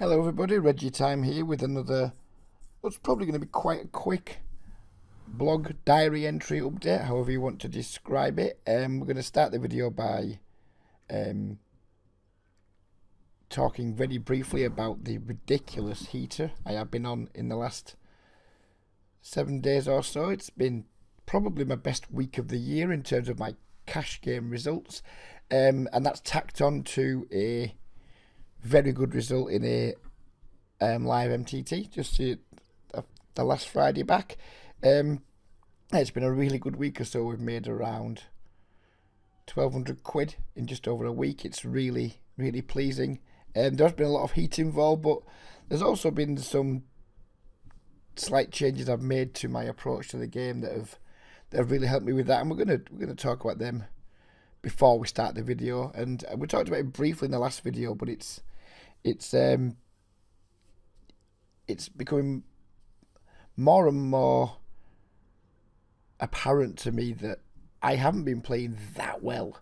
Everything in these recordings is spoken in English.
Hello everybody, Reggie Time here with another, what's probably going to be quite a quick blog diary entry update, however you want to describe it. We're going to start the video by talking very briefly about the ridiculous heater I have been on in the last 7 days or so. It's been probably my best week of the year in terms of my cash game results, and that's tacked on to a very good result in a live MTT just the last Friday back. It's been a really good week or so. We've made around 1,200 quid in just over a week. It's really pleasing. There's been a lot of heat involved, but there's also been some slight changes I've made to my approach to the game that have really helped me with that, and we're gonna talk about them before we start the video. And we talked about it briefly in the last video, but it's becoming more and more apparent to me that I haven't been playing that well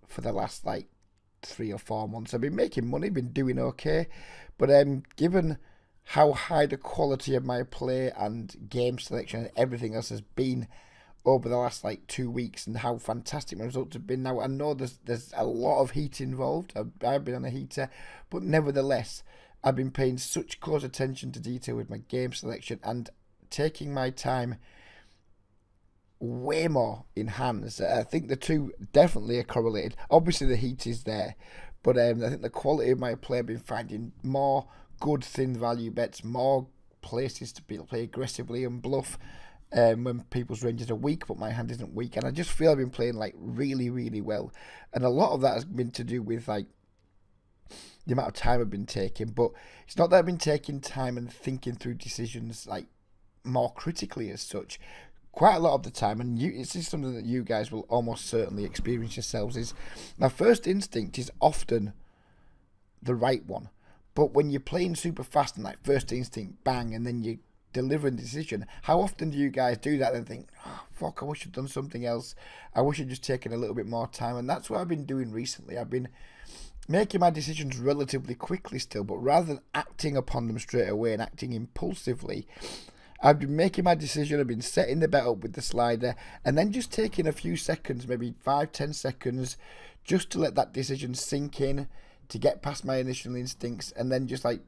for the last like 3 or 4 months. I've been making money, been doing okay, but given how high the quality of my play and game selection and everything else has been over the last like 2 weeks, and how fantastic my results have been. Now I know there's a lot of heat involved. I've been on a heater, but nevertheless I've been paying such close attention to detail with my game selection and taking my time way more in hands. I think the two definitely are correlated. Obviously the heat is there, but I think the quality of my play, I've been finding more good thin value bets, more places to play aggressively and bluff when people's ranges are weak but my hand isn't weak, and I just feel I've been playing like really well, and a lot of that has been to do with like the amount of time I've been taking. But it's not that I've been taking time and thinking through decisions like more critically as such. Quite a lot of the time, and this is something that you guys will almost certainly experience yourselves, is my first instinct is often the right one, but when you're playing super fast and like first instinct bang and then you deliver a decision, how often do you guys do that and think, oh, fuck, I wish I'd done something else, I wish I'd just taken a little bit more time? And that's what I've been doing recently. I've been making my decisions relatively quickly still, but rather than acting upon them straight away and acting impulsively, I've been making my decision, I've been setting the bet up with the slider, and then just taking a few seconds, maybe 5-10 seconds, just to let that decision sink in, to get past my initial instincts, and then just like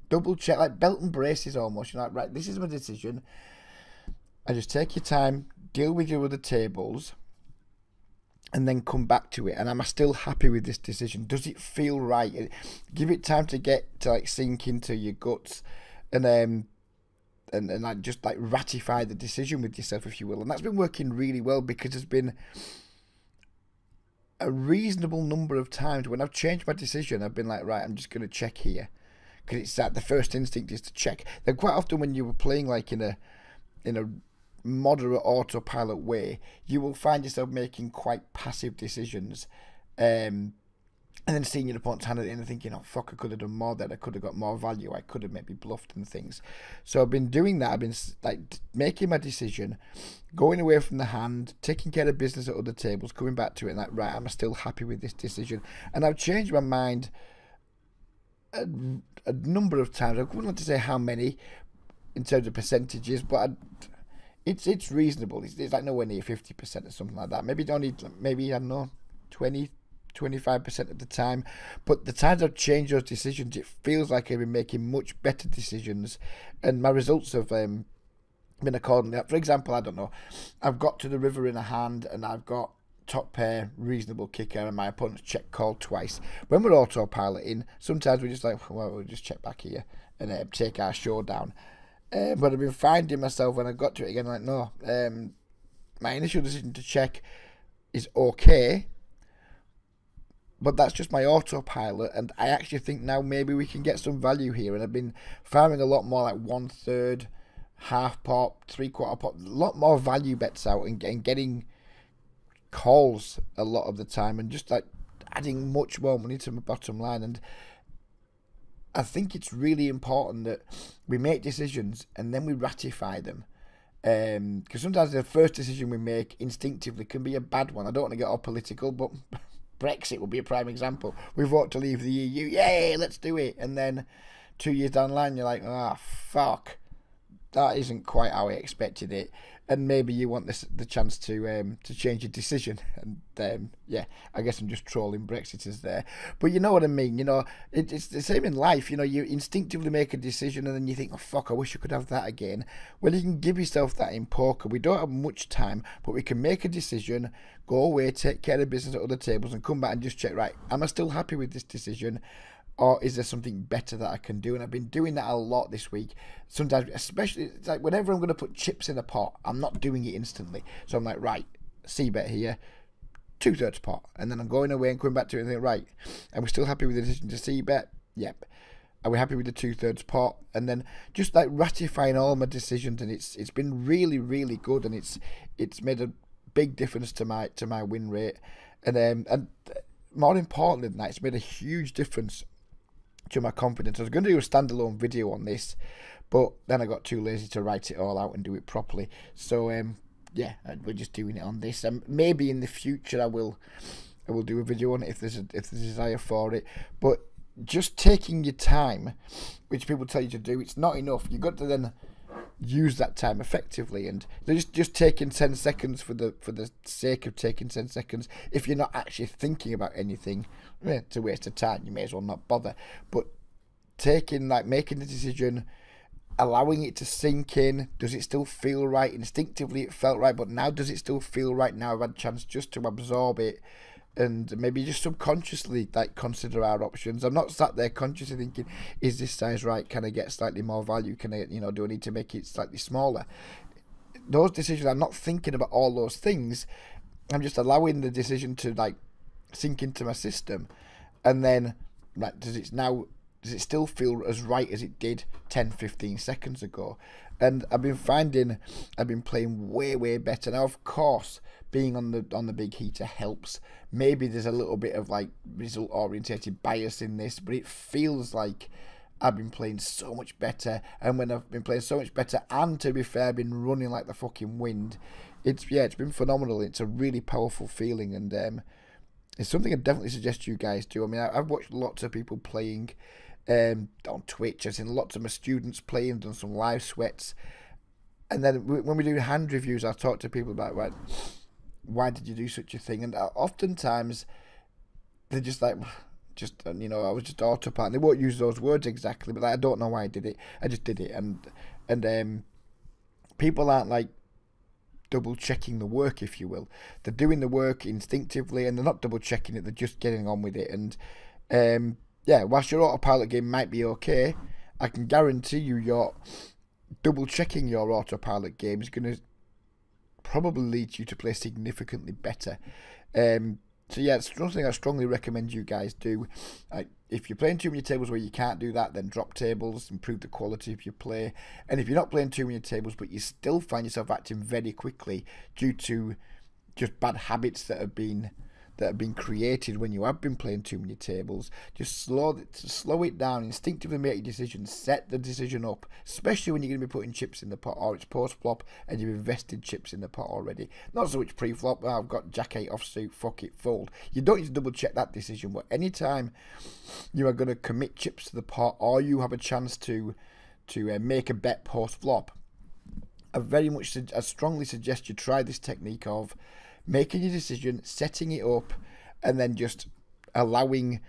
double check, like belt and braces almost. You're like, right, this is my decision. I just take your time, deal with your other tables, and then come back to it. And am I still happy with this decision? Does it feel right? Give it time to get to like sink into your guts, and like just like ratify the decision with yourself, if you will. And that's been working really well, because there's been a reasonable number of times when I've changed my decision, I've been like, right, I'm just going to check here, because it's that the first instinct is to check. Then quite often when you were playing like in a moderate autopilot way, you will find yourself making quite passive decisions, and then seeing your opponent's hand at the end and thinking, oh fuck, I could have done more there, I could have got more value, I could have maybe bluffed and things. So I've been doing that. I've been like making my decision, going away from the hand, taking care of business at other tables, coming back to it, and like, right, I'm still happy with this decision. And I've changed my mind a number of times. I wouldn't like to say how many in terms of percentages, but it's reasonable. It's like nowhere near 50% or something like that. Maybe I don't know, 20-25% of the time. But the times I've changed those decisions, it feels like I've been making much better decisions, and my results have been accordingly. For example, I don't know, I've got to the river in a hand and I've got top pair, reasonable kicker, and my opponent's check called twice. When we're autopiloting, sometimes we're just like, well, we'll just check back here and take our showdown. But I've been finding myself when I got to it again, like, no, my initial decision to check is okay, but that's just my autopilot, and I actually think now maybe we can get some value here. And I've been farming a lot more like 1/3, half pot, 3/4 pot, a lot more value bets out, and getting calls a lot of the time, and just like adding much more money to my bottom line. And I think it's really important that we make decisions and then we ratify them, because sometimes the first decision we make instinctively can be a bad one. I don't want to get all political, but Brexit would be a prime example. We vote to leave the EU, yay, let's do it, and then 2 years down the line, you're like, ah, fuck, that isn't quite how I expected it, and maybe you want the chance to change your decision. And yeah, I guess I'm just trolling Brexiters there, but you know what I mean. You know, it's the same in life. You know, you instinctively make a decision, and then you think, oh fuck, I wish I could have that again. Well, you can give yourself that in poker. We don't have much time, but we can make a decision, go away, take care of business at other tables, and come back and just check. Right, am I still happy with this decision? Or is there something better that I can do? And I've been doing that a lot this week. Sometimes, especially, it's like whenever I'm going to put chips in a pot, I'm not doing it instantly. So I'm like, right, C-bet here, 2/3 pot. And then I'm going away and coming back to it and think, right, are we still happy with the decision to C-bet? Yep. Are we happy with the 2/3 pot? And then just like ratifying all my decisions, and it's been really, really good, and it's made a big difference to my win rate. And more importantly than that, it's made a huge difference to my confidence. I was going to do a standalone video on this, but then I got too lazy to write it all out and do it properly. So yeah, we're just doing it on this. Maybe in the future I will do a video on it if there's a desire for it. But just taking your time, which people tell you to do, it's not enough. You've got to then use that time effectively, and they're just taking 10 seconds for the sake of taking 10 seconds. If you're not actually thinking about anything, it's a waste of time. You may as well not bother. But making the decision, allowing it to sink in. Does it still feel right? Instinctively it felt right, but now does it still feel right? Now I've had a chance just to absorb it, and maybe just subconsciously consider our options. I'm not sat there consciously thinking, is this size right? Can I get slightly more value? Can I, do I need to make it slightly smaller? Those decisions, I'm not thinking about all those things. I'm just allowing the decision to sink into my system, and then does it still feel as right as it did 10-15 seconds ago? And I've been playing way better now. Of course, being on the big heater helps. Maybe there's a little bit of result orientated bias in this, but it feels like I've been playing so much better. And when I've been playing so much better, and to be fair, I've been running like the fucking wind, it's been phenomenal. It's a really powerful feeling, and it's something I definitely suggest you guys do. I mean, I've watched lots of people playing on Twitch. I've seen lots of my students playing, done some live sweats, and then when we do hand reviews, I talk to people about why did you do such a thing, and oftentimes they're just like, I was just autopilot. They won't use those words exactly, but I don't know why I did it. I just did it, and people aren't double checking the work, if you will. They're doing the work instinctively, and they're not double checking it. They're just getting on with it, and yeah, whilst your autopilot game might be okay, I can guarantee you're double checking your autopilot game is going to probably lead you to play significantly better. So yeah, it's something I strongly recommend you guys do. If you're playing too many tables where you can't do that, then drop tables, improve the quality of your play. And if you're not playing too many tables, but you still find yourself acting very quickly due to just bad habits that have been created when you have been playing too many tables, just slow it down, instinctively make your decision, set the decision up, especially when you're going to be putting chips in the pot, or it's post-flop and you've invested chips in the pot already. Not so much pre-flop, I've got jack 8 offsuit, fuck it, fold. You don't need to double check that decision, but anytime you are going to commit chips to the pot, or you have a chance to make a bet post-flop, I strongly suggest you try this technique of making your decision, setting it up, and then just allowing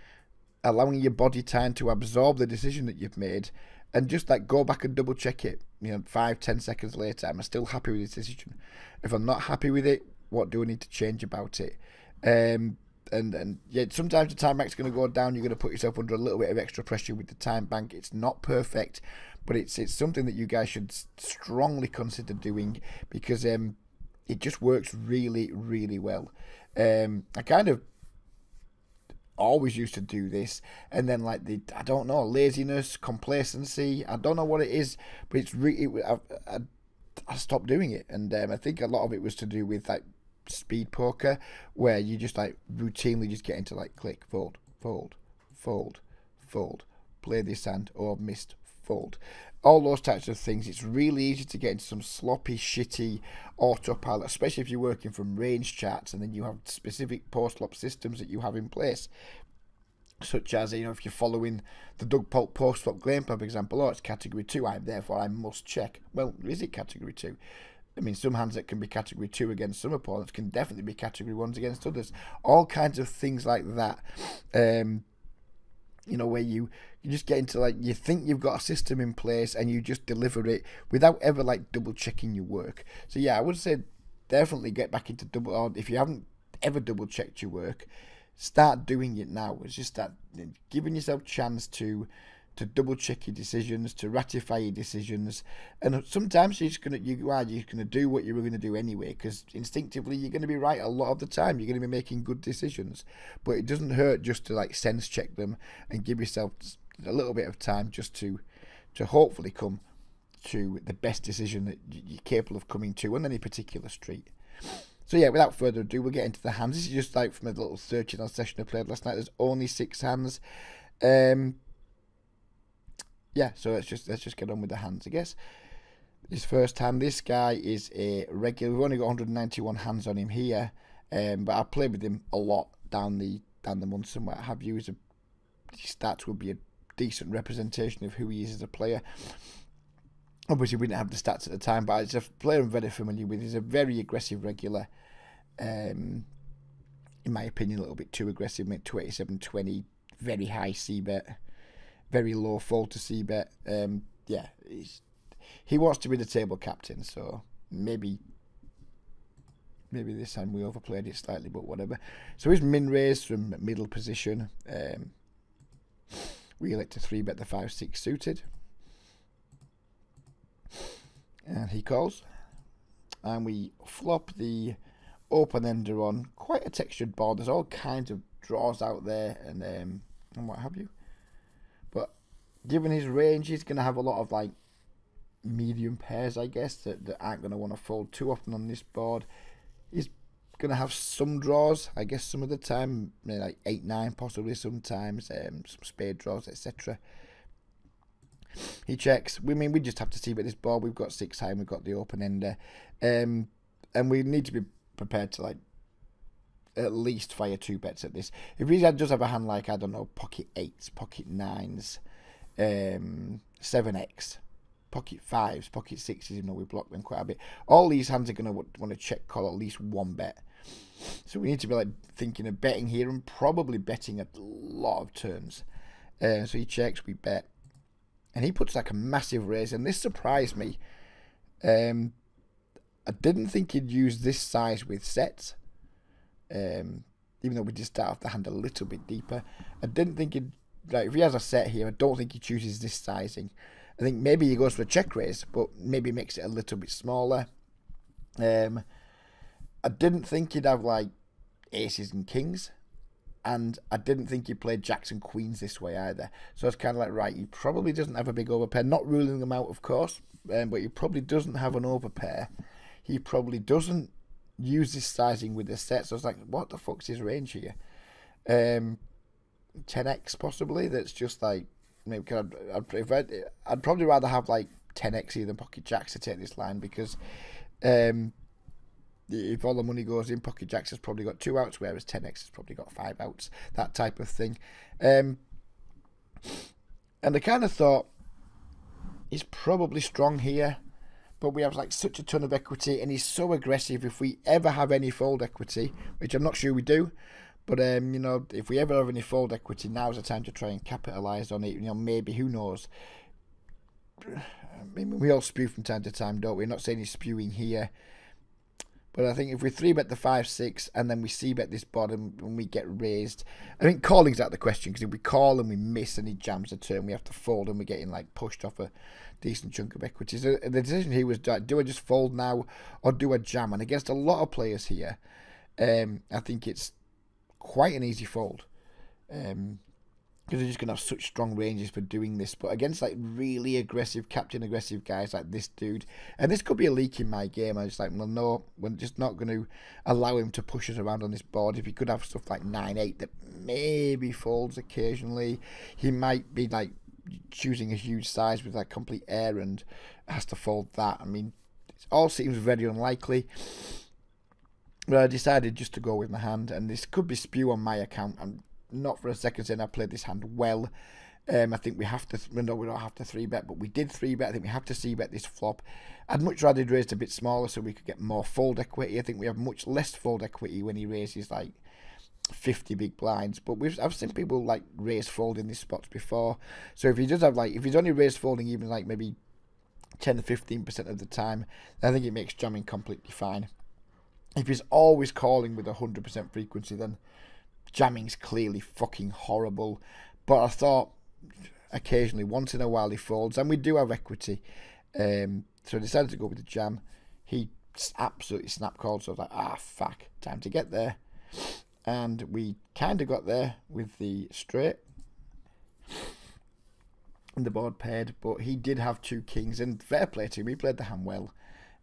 your body time to absorb the decision that you've made, and just go back and double check it 5-10 seconds later. Am I still happy with this decision? If I'm not happy with it, what do I need to change about it? And yeah, sometimes the time bank's going to go down. You're going to put yourself under a little bit of extra pressure with the time bank. It's not perfect, but it's something that you guys should strongly consider doing, because it just works really, really well. I kind of always used to do this, and then I don't know, laziness, complacency, I don't know what it is, but it's I stopped doing it, and I think a lot of it was to do with speed poker, where you just routinely just get into click, fold, fold, fold, fold, play this hand, or missed, fold. All those types of things. It's really easy to get into some sloppy, shitty autopilot, especially if you're working from range charts and then you have specific post-flop systems that you have in place. such as, you know, if you're following the Doug Polk post-flop game plan, for example, oh, it's category 2, therefore I must check. Well, is it category 2? I mean, some hands that can be category 2 against some opponents can definitely be category 1s against others. All kinds of things like that. You know, where you just get into, like, you think you've got a system in place and you just deliver it without ever, like, double checking your work. So yeah, I would say definitely get back into double, or if you haven't ever double checked your work, start doing it now. It's just that giving yourself chance to double check your decisions, to ratify your decisions, and sometimes you're just gonna do what you were gonna do anyway, because instinctively you're gonna be right a lot of the time. You're gonna be making good decisions, but it doesn't hurt just to, like, sense check them and give yourself a little bit of time just to hopefully come to the best decision that you're capable of coming to on any particular street. So yeah, without further ado, we'll get into the hands. This is just like from a little searching on session I played last night. There's only 6 hands. Yeah, so let's just get on with the hands, I guess. His first hand, this guy is a regular. We've only got 191 hands on him here, but I've played with him a lot down the months and what have you. His stats will be a decent representation of who he is as a player. Obviously, we didn't have the stats at the time, but it's a player I'm very familiar with. He's a very aggressive regular. In my opinion, a little bit too aggressive. 287-20, very high c-bet. Very low fold to c-bet. Yeah, he wants to be the table captain, so maybe this time we overplayed it slightly, but whatever. So his min raise from middle position. We elect to 3-bet the 5-6 suited. And he calls. And we flop the open ender on. Quite a textured board. There's all kinds of draws out there and what have you. But given his range, he's going to have a lot of, like, medium pairs, I guess, that aren't going to want to fold too often on this board. He's going to have some draws, I guess, some of the time, maybe like 8-9 possibly sometimes, some spade draws, etc. He checks. We just have to see about this board. We've got 6 high and we've got the open ender. And we need to be prepared to, like, at least fire 2 bets at this. If he does have a hand like, I don't know, pocket 8s, pocket 9s, 7x, pocket 5s, pocket 6s, you know, we block them quite a bit. All these hands are going to want to check call at least 1 bet. So we need to be, like, thinking of betting here and probably betting a lot of turns. So he checks, we bet. And he puts, like, a massive raise, and this surprised me. I didn't think he'd use this size with sets. Even though we did start off the hand a little bit deeper. I didn't think he'd, like, if he has a set here, I don't think he chooses this sizing. I think maybe he goes for a check raise, but maybe makes it a little bit smaller. I didn't think he'd have, like, aces and kings. And I didn't think he'd play jacks and queens this way either. So it's kind of like, right, he probably doesn't have a big overpair. Not ruling them out, of course, but he probably doesn't have an overpair. He probably doesn't use this sizing with the set. So I was like, what the fuck's his range here? 10x possibly. That's just like, maybe I'd probably rather have, like, 10x here than pocket jacks to take this line, because if all the money goes in, pocket jacks has probably got 2 outs, whereas 10x has probably got 5 outs, that type of thing. And I kind of thought he's probably strong here, but we have, like, such a ton of equity, and he's so aggressive. If we ever have any fold equity, which I'm not sure we do, but you know, if we ever have any fold equity, now's the time to try and capitalise on it. You know, maybe, who knows? I mean, we all spew from time to time, don't we? I'm not saying he's spewing here. But I think if we 3-bet the 5-6 and then we c-bet this bottom and we get raised, I think calling's out of the question, because if we call and we miss and he jams a turn, we have to fold and we're getting, like, pushed off a decent chunk of equity. So the decision here was, do I just fold now or do I jam? And against a lot of players here, I think it's quite an easy fold. Because they're just going to have such strong ranges for doing this. But against, like, really aggressive, captain aggressive guys like this dude, and this could be a leak in my game, I was like, well, no, we're just not going to allow him to push us around on this board. If he could have stuff like 9-8 that maybe folds occasionally, he might be, like, choosing a huge size with, like, complete air and has to fold that. I mean, it all seems very unlikely. But I decided just to go with my hand, and this could be spew on my account. not for a second saying I played this hand well. I think we have to, no, we don't have to 3-bet, but we did 3-bet. I think we have to C-bet this flop. I'd much rather he'd raised a bit smaller so we could get more fold equity. I think we have much less fold equity when he raises like 50 big blinds, but I've seen people like raise fold in these spots before. So if he does have like, if he's only raised folding even like maybe 10 to 15% of the time, then I think it makes jamming completely fine. If he's always calling with 100% frequency, then jamming's clearly fucking horrible. But I thought occasionally, once in a while, he folds, and we do have equity. So I decided to go with the jam. He absolutely snap called, so I was like, fuck, time to get there. And we kind of got there with the straight. And the board paired, but he did have 2 kings, and fair play to him, he played the hand well.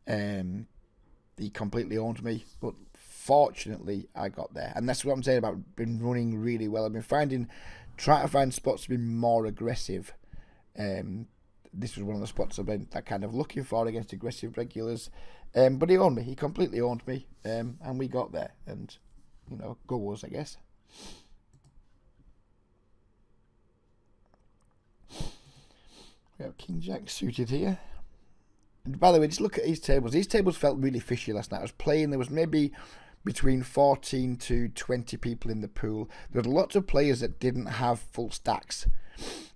He completely owned me, but fortunately I got there. And that's what I'm saying about been running really well. I've been trying to find spots to be more aggressive. This was one of the spots I've been kind of looking for against aggressive regulars. But he owned me. He completely owned me. And we got there. And, you know, go us, I guess. We have King Jack suited here. And by the way, just look at these tables. These tables felt really fishy last night. I was playing. There was maybe between 14 to 20 people in the pool. There were lots of players that didn't have full stacks.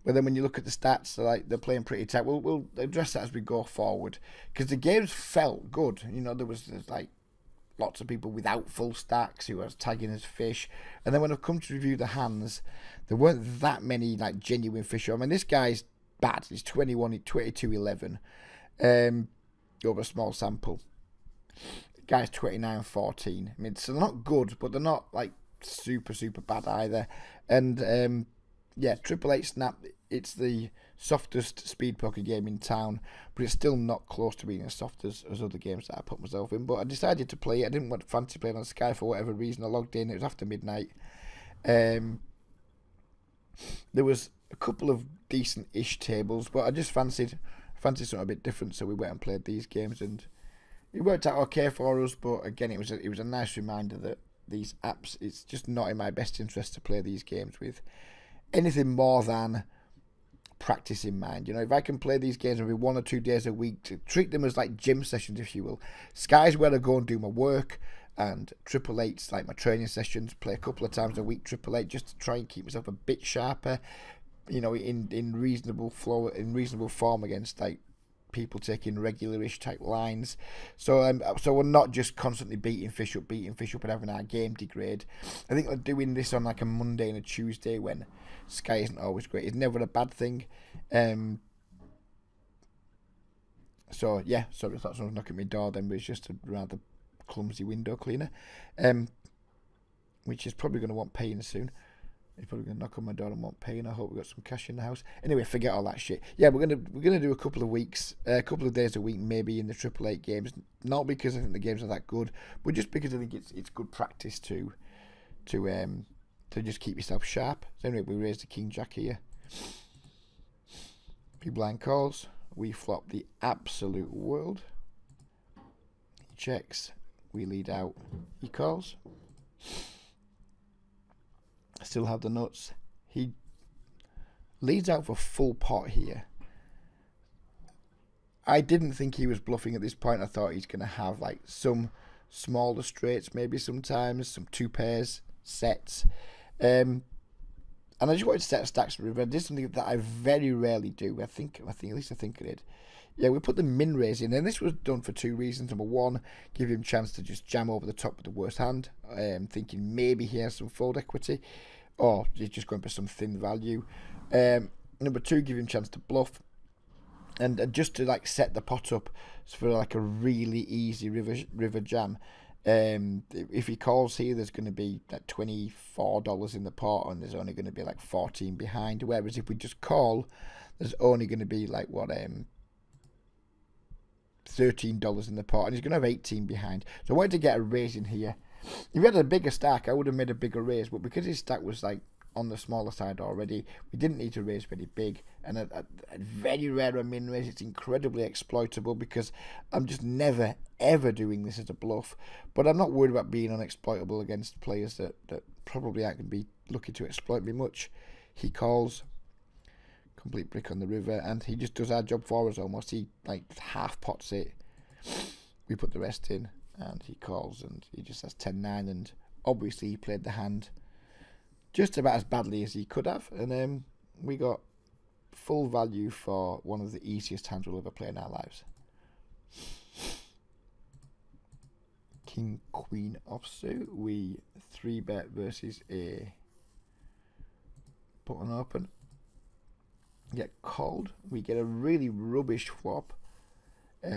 But then when you look at the stats, they're playing pretty tight. We'll address that as we go forward. Because the games felt good. You know, there's like lots of people without full stacks who was tagging as fish. And then when I've come to review the hands, there weren't that many like genuine fish. I mean, this guy's bad. He's 21, 22, 11. Over a small sample. The guy's 29, 14. I mean, so they're not good, but they're not like super, super bad either. And yeah, 888 Snap, it's the softest speed poker game in town, but it's still not close to being as soft as other games that I put myself in. But I decided to play it. I didn't want to fancy playing on Sky for whatever reason. I logged in. It was after midnight. There was a couple of decent-ish tables, but I just fancied something a bit different, so we went and played these games, and it worked out okay for us. But again, it was a nice reminder that these apps, it's just not in my best interest to play these games with anything more than practice in mind. You know, if I can play these games maybe 1 or 2 days a week, to treat them as like gym sessions, if you will. Sky's where I go and do my work, and 888's like my training sessions. Play a couple of times a week 888 just to try and keep myself a bit sharper, you know, in reasonable flow, in reasonable form against like people taking regular-ish type lines. So we're not just constantly beating fish up and having our game degrade. I think like doing this on like a Monday and a Tuesday when Sky isn't always great is never a bad thing. So yeah, sorry, I thought someone was knocking at my door then, but it's just a rather clumsy window cleaner, which is probably going to want paying soon. He's probably going to knock on my door and want paying. I hope we've got some cash in the house. Anyway, forget all that shit. Yeah, we're gonna do a couple of days a week, maybe in the 888 games. Not because I think the games are that good, but just because I think it's good practice to just keep yourself sharp. So anyway, we raised the King Jack here. Big blind calls. We flop the absolute world. He checks. We lead out. He calls. Still have the nuts. He leads out for full pot here. I didn't think he was bluffing at this point. I thought he's going to have like some smaller straights, maybe sometimes, some 2 pairs, sets. And I just wanted to set stacks for river. I did something that I very rarely do. I think at least I did. Yeah, we put the min raise in, and this was done for 2 reasons. Number 1, give him a chance to just jam over the top with the worst hand, thinking maybe he has some fold equity, or he's just going for some thin value. Number 2, give him a chance to bluff, and just to like set the pot up for like a really easy river jam. If he calls here, there's going to be like $24 in the pot, and there's only going to be like 14 behind. Whereas if we just call, there's only going to be like $13 in the pot, and he's going to have 18 behind. So I wanted to get a raise in here. If he had a bigger stack, I would have made a bigger raise, but because his stack was like on the smaller side already, we didn't need to raise very big. And a very rare a min raise. It's incredibly exploitable because I'm just never ever doing this as a bluff. But I'm not worried about being unexploitable against players that probably aren't going to be looking to exploit me much. He calls, complete brick on the river, and he just does our job for us almost. He like half pots it. We put the rest in, and he calls, and he just has 10-9, and obviously he played the hand just about as badly as he could have, and we got full value for one of the easiest hands we'll ever play in our lives. King, Queen offsuit. We 3-bet versus a button open. Get called. We get a really rubbish flop. But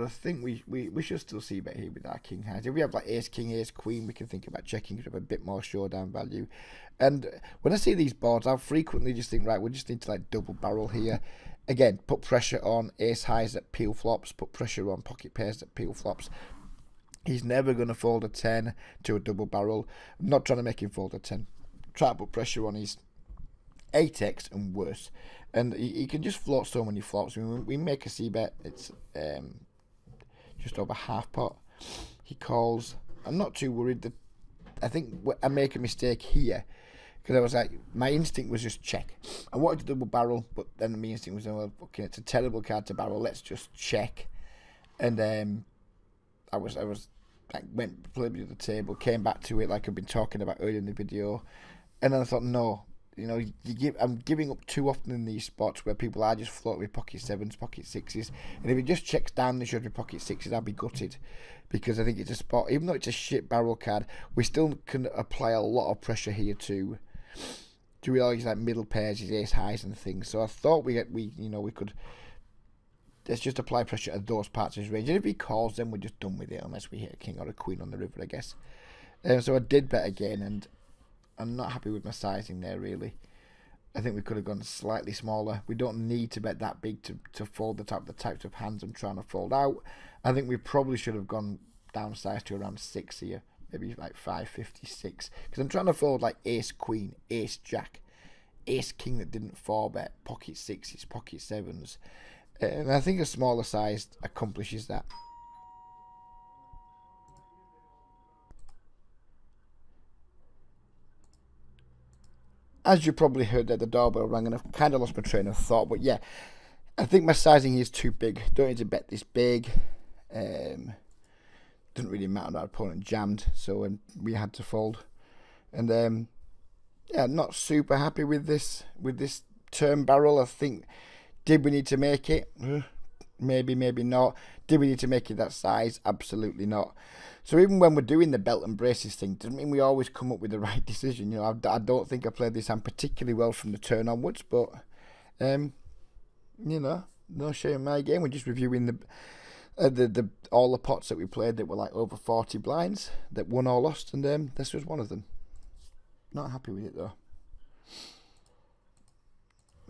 I think we should still see bet here with our king hands. If we have like ace, king, ace, queen, we can think about checking to have a bit more showdown value. And when I see these boards, I'll frequently just think, right, we just need to like double barrel here. Again, put pressure on ace highs that peel flops, put pressure on pocket pairs that peel flops. He's never going to fold a 10 to a double barrel. I'm not trying to make him fold a 10. Try to put pressure on his 8x and worse. And he can just float so many flops. I mean, we make a c-bet. It's just over half pot. He calls. I'm not too worried. That I think I make a mistake here. Because I was like, my instinct was just check. I wanted to double barrel, but then my instinct was, oh, okay, it's a terrible card to barrel. Let's just check. And I was like, played with the table, came back to it like I've been talking about earlier in the video, and then I thought, no, you know, I'm giving up too often in these spots where people are just floating with pocket 7s, pocket 6s, and if it just checks down the should with pocket 6s, I'd be gutted, because I think it's a spot, even though it's a shit barrel card, we still can apply a lot of pressure here to all these like middle pairs, his ace highs and things. So I thought we could. Let's just apply pressure at those parts of his range. And if he calls, then we're just done with it, unless we hit a king or a queen on the river, I guess. So I did bet again, and I'm not happy with my sizing there, really. I think we could have gone slightly smaller. We don't need to bet that big to fold the types of hands I'm trying to fold out. I think we probably should have gone downsized to around 6 here. Maybe like 5.56. Because I'm trying to fold like ace, queen, ace, jack, ace, king that didn't 4-bet, pocket 6s, pocket 7s. And I think a smaller size accomplishes that. As you probably heard there, the doorbell rang and I've kind of lost my train of thought. But yeah, I think my sizing is too big. Don't need to bet this big. Didn't really matter that our opponent jammed, so we had to fold. And yeah, not super happy with this turn barrel. I think, did we need to make it? Maybe, maybe not. Did we need to make it that size? Absolutely not. So even when we're doing the belt and braces thing, doesn't mean we always come up with the right decision. You know, I don't think I played this hand particularly well from the turn onwards, but you know, no shame in my game. We're just reviewing all the pots that we played that were like over 40 blinds that won or lost, and this was one of them. Not happy with it though.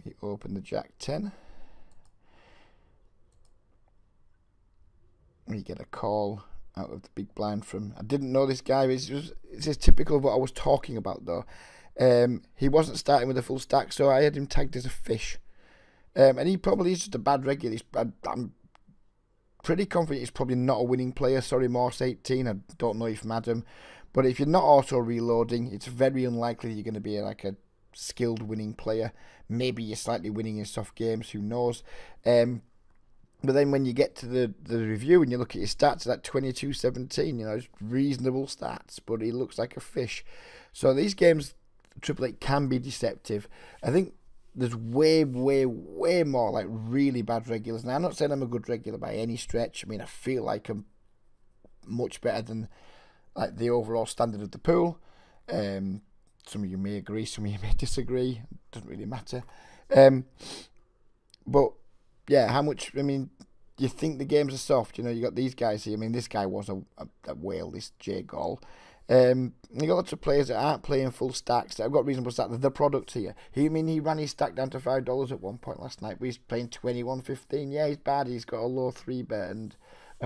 We open the jack 10. We get a call out of the big blind from, I didn't know this guy. It's just typical of what I was talking about though. He wasn't starting with a full stack, so I had him tagged as a fish. And he probably is just a bad regular. I'm pretty confident he's probably not a winning player. Sorry, Morse 18. I don't know if Madam. But if you're not auto reloading, it's very unlikely that you're going to be like a skilled winning player. Maybe you're slightly winning in soft games. Who knows? But then when you get to the review and you look at his stats, at 22-17, you know, it's reasonable stats, but he looks like a fish. So these games, Triple Eight can be deceptive. I think there's way more like really bad regulars. Now, I'm not saying I'm a good regular by any stretch. I mean, I feel like I'm much better than like the overall standard of the pool. Some of you may agree, some of you may disagree. It doesn't really matter. But yeah, how much? I mean, you think the games are soft? You know, you got these guys here. I mean, this guy was a whale. This Jay Gall. You got lots of players that aren't playing full stacks that have got reasonable stats. The product here. He ran his stack down to $5 at one point last night, but he's playing 21.15. Yeah, he's bad. He's got a low 3-bet and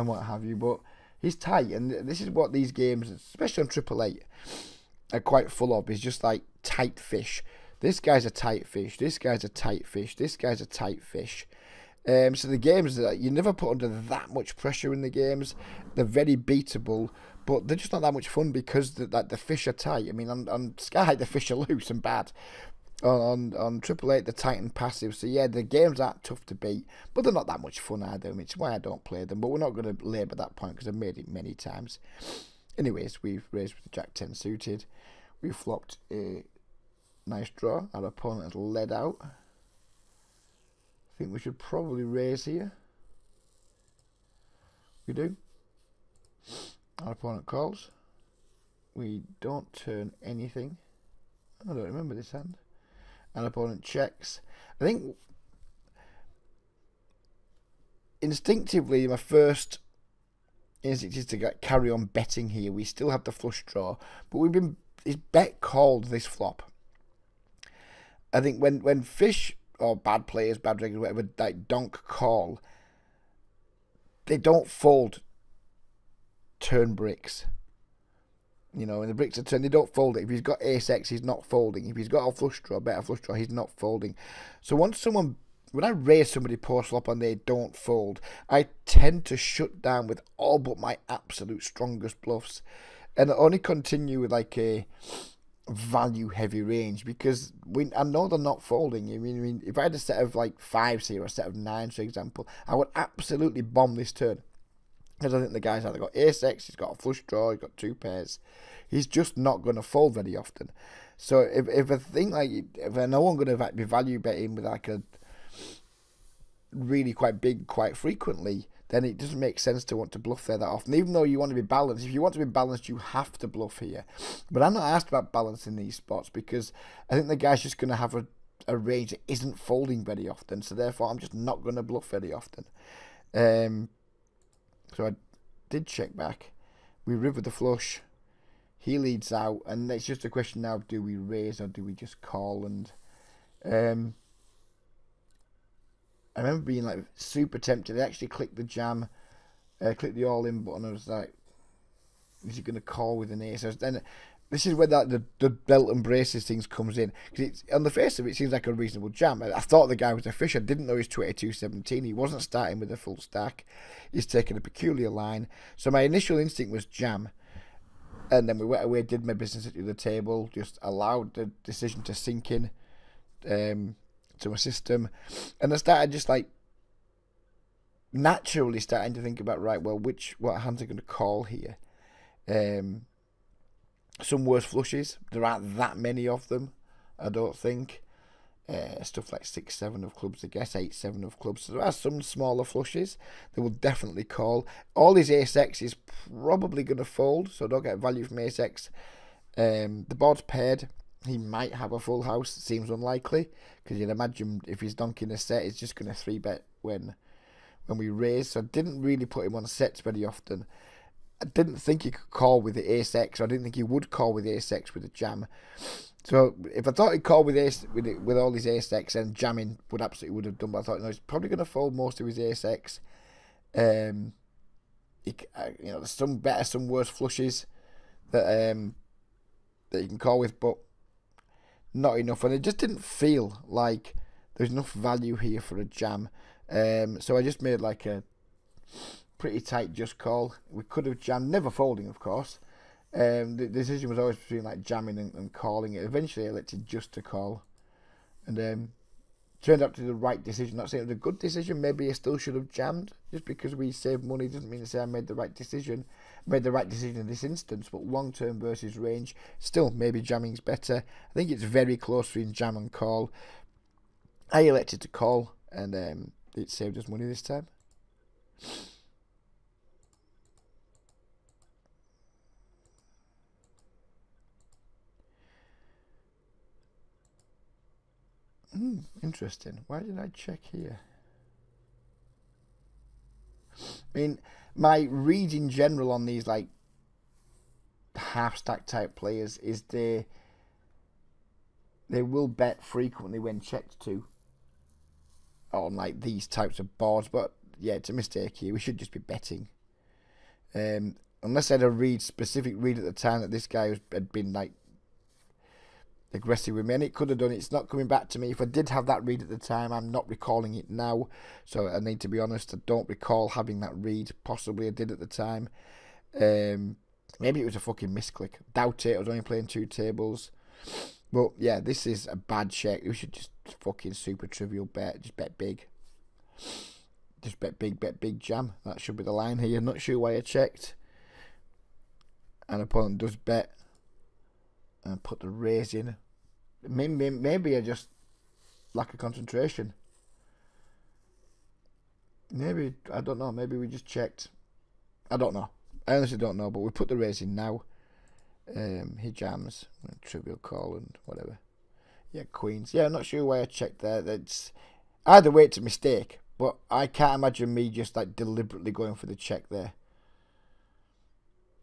what have you. But he's tight, and this is what these games, especially on Triple Eight, are quite full of. Is just like tight fish. This guy's a tight fish. This guy's a tight fish. This guy's a tight fish. So the games that you never put under that much pressure in the games, they're very beatable, but they're just not that much fun because the fish are tight. I mean, on Sky the fish are loose and bad. On Triple Eight, the Titan passive. So yeah, the games aren't tough to beat, but they're not that much fun either. I mean, it's why I don't play them. But we're not going to labour that point because I've made it many times. Anyways, we've raised with the Jack 10 suited. We flopped a nice draw. Our opponent has led out. I think we should probably raise here. We do. Our opponent calls. We don't turn anything. I don't remember this hand. Our opponent checks. I think instinctively my first instinct is to carry on betting here. We still have the flush draw, but his bet called this flop. I think when fish or bad players, bad regulars, whatever, like donk call, they don't fold turn bricks. You know, when the bricks are turned, they don't fold it. If he's got ace-x, he's not folding. If he's got a flush draw, better flush draw, he's not folding. So when I raise somebody post flop and they don't fold, I tend to shut down with all but my absolute strongest bluffs. And I only continue with like a value-heavy range because I know they're not folding. I mean, if I had a set of like 5s here or a set of 9s, for example, I would absolutely bomb this turn. Because I think the guy's either got ace-x, he's got a flush draw, he's got 2 pairs. He's just not going to fold very often. So if I think like, if I know I'm going to be value betting with like a really quite big, quite frequently, then it doesn't make sense to want to bluff there that often. Even though you want to be balanced, if you want to be balanced, you have to bluff here. But I'm not asked about balance in these spots because I think the guy's just going to have a range that isn't folding very often. So therefore, I'm just not going to bluff very often. So I did check back. We river the flush. He leads out, and it's just a question now: do we raise or do we just call? And I remember being like super tempted. I actually clicked the jam, clicked the all-in button. I was like, "Is he going to call with an ace?" Then this is where the belt and braces things comes in, because on the face of it, it seems like a reasonable jam. I thought the guy was a fish. I didn't know he was 22-17. He wasn't starting with a full stack. He's taken a peculiar line. So my initial instinct was jam, and then we went away, did my business at the table, just allowed the decision to sink in to my system, and I started just like naturally starting to think about, right, well, what hands are going to call here. Some worse flushes. There aren't that many of them, I don't think. Stuff like 6-7 of clubs, I guess, 8-7 of clubs. So there are some smaller flushes that will definitely call. All his ace-x is probably going to fold, so don't get value from ace-x. The board's paired. He might have a full house. It seems unlikely, because you'd imagine if he's donking a set, he's just going to 3-bet when we raise. So I didn't really put him on sets very often. I didn't think he could call with the ace-x. I didn't think he would call with ace-x with a jam. So if I thought he'd call with with all his ace-x, then jamming would have done. But I thought, no, he's probably going to fold most of his ace-x. There's some better, some worse flushes that you can call with, but not enough. And it just didn't feel like there's enough value here for a jam. So I just made like a pretty tight just call. We could have jammed, never folding, of course. The decision was always between like jamming and calling it. Eventually I elected just to call, and turned out to be the right decision. Not saying it was a good decision. Maybe I still should have jammed. Just because we saved money doesn't mean to say I made the right decision. I made the right decision in this instance, but long term versus range, still maybe jamming's better. I think it's very close between jam and call. I elected to call, and it saved us money this time. Interesting. Why did I check here? I mean, my read in general on these like half stack type players is they will bet frequently when checked to on like these types of boards. But yeah, it's a mistake here. We should just be betting. Unless I had a specific read at the time that this guy had been like aggressive with me, and it could have done it. It's not coming back to me. If I did have that read at the time, I'm not recalling it now, so I need to be honest, I don't recall having that read. Possibly I did at the time. Maybe it was a fucking misclick. Doubt it. I was only playing 2 tables. But yeah, this is a bad check. We should just fucking super trivial bet. Just bet big. Just bet big jam. That should be the line here. Not sure why I checked. And opponent does bet. And put the raise in. Maybe I just lack of concentration. Maybe, I don't know. Maybe we just checked. I don't know. I honestly don't know. But we put the raise in now. He jams. Trivial call and whatever. Yeah, queens. Yeah, I'm not sure why I checked there. That's either way, it's a mistake. But I can't imagine me just like deliberately going for the check there.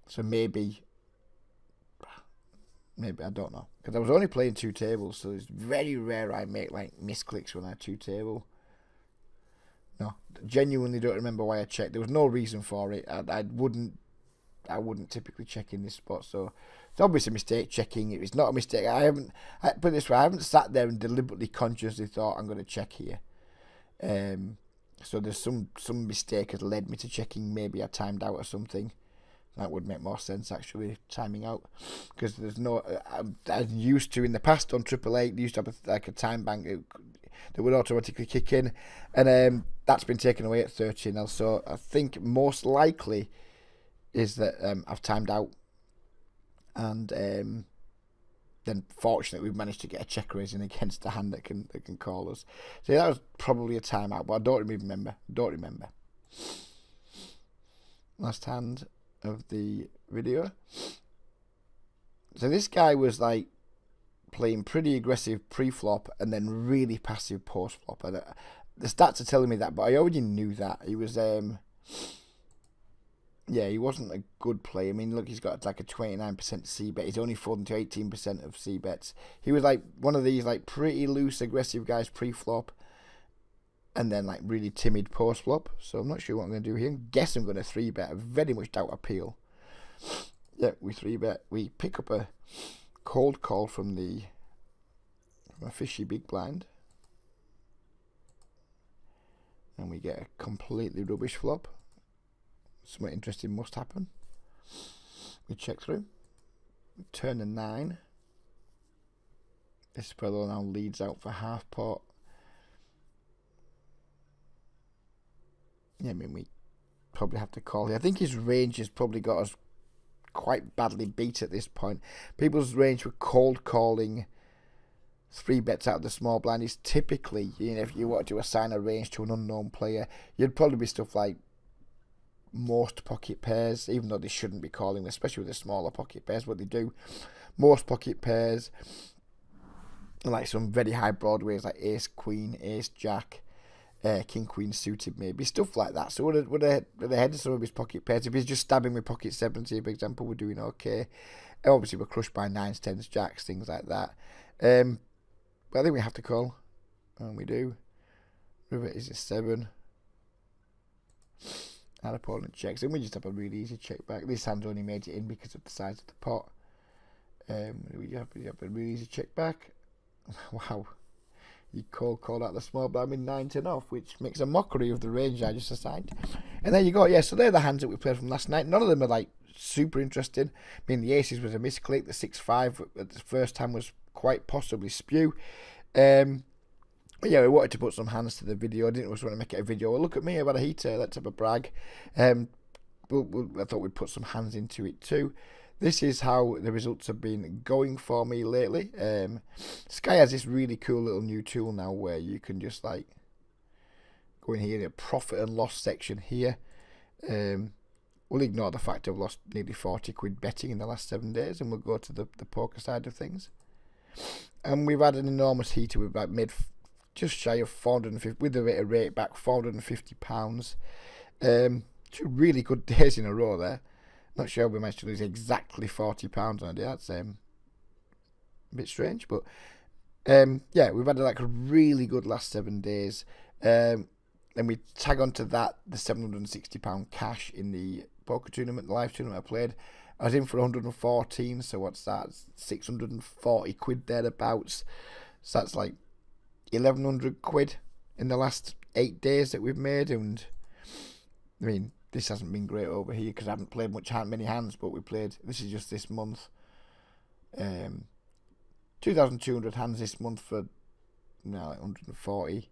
So maybe I don't know. Because I was only playing 2 tables, so it's very rare I make like misclicks when I have 2 table. No, genuinely don't remember why I checked. There was no reason for it. I wouldn't typically check in this spot, so it's obviously a mistake checking. It was not a mistake. Put it this way, I haven't sat there and deliberately consciously thought I'm going to check here. So there's some mistake has led me to checking. Maybe I timed out or something. That would make more sense, actually, timing out, because there's no. I used to in the past on Triple Eight. Used to have like a time bank that would automatically kick in, and that's been taken away at 13. So I think most likely is that I've timed out, and then fortunately we've managed to get a check raising against the hand that can call us. So that was probably a timeout, but I don't remember. Last hand of the video. So this guy was like playing pretty aggressive pre-flop and then really passive post-flop. And the stats are telling me that, but I already knew that. He was yeah, he wasn't a good player. I mean, look, he's got like a 29% C bet. He's only folding to 18% of C bets. He was like one of these like pretty loose, aggressive guys pre-flop, and then like really timid post-flop. So I'm not sure what I'm going to do here. I guess I'm going to 3-bet. I very much doubt appeal. Yeah, we 3-bet. We pick up a cold call from a fishy big blind, and we get a completely rubbish flop. Something interesting must happen. We check through. We turn the 9. This fellow now leads out for half pot. Yeah, I mean, we probably have to call here. I think his range has probably got us quite badly beat at this point. People's range for cold calling 3-bets out of the small blind is typically, you know, if you want to assign a range to an unknown player, you'd probably be stuff like most pocket pairs, even though they shouldn't be calling, especially with the smaller pocket pairs. What they do, most pocket pairs, like some very high broadways like ace queen, ace jack, king queen suited, maybe stuff like that. So would I head to some of his pocket pairs? If he's just stabbing with pocket 70, for example, we're doing okay. Obviously we're crushed by 9s, 10s, jacks, things like that. But I think we have to call, and we do. River is a 7. Our opponent checks, and we just have a really easy check back. This hand only made it in because of the size of the pot. We have a really easy check back. Wow. You call out the small blind with 9-10 off, which makes a mockery of the range I just assigned. And there you go. Yeah, so they're the hands that we played from last night. None of them are like super interesting. I mean, the aces was a misclick. The 6-5 at the first time was quite possibly spew. But yeah, we wanted to put some hands to the video. I didn't just want to make it a video. Well, look at me, I've had a heater. Let's have a brag. I thought we'd put some hands into it too. This is how the results have been going for me lately. Sky has this really cool little new tool now where you can just like go in here, the profit and loss section here. We'll ignore the fact I've lost nearly 40 quid betting in the last 7 days, and we'll go to the poker side of things. And we've had an enormous heater. We've like made just shy of 450 with the rate back, £450. 2 really good days in a row there. Not sure we managed to lose exactly £40 on a day. That's a bit strange, but yeah, we've had like a really good last 7 days. Then we tag onto that the £760 cash in the poker tournament, the live tournament I played. I was in for 114, so what's that? 640 quid thereabouts. So that's like 1,100 quid in the last 8 days that we've made, and I mean, this hasn't been great over here because I haven't played many hands, but this is just this month. 2,200 hands this month for like 140.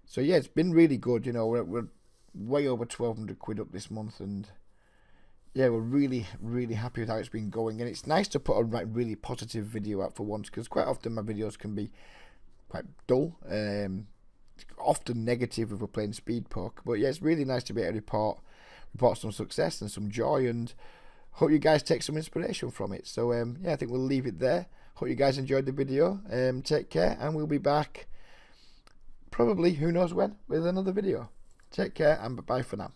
So yeah, it's been really good. We're way over 1,200 quid up this month, and yeah, we're really, really happy with how it's been going. And it's nice to put a really positive video out for once, because quite often my videos can be quite dull. Often negative if we're playing speed poker. But yeah, it's really nice to be able to report some success and some joy, and hope you guys take some inspiration from it. So yeah, I think we'll leave it there. Hope you guys enjoyed the video. Take care, and we'll be back probably, who knows when, with another video. Take care, and bye for now.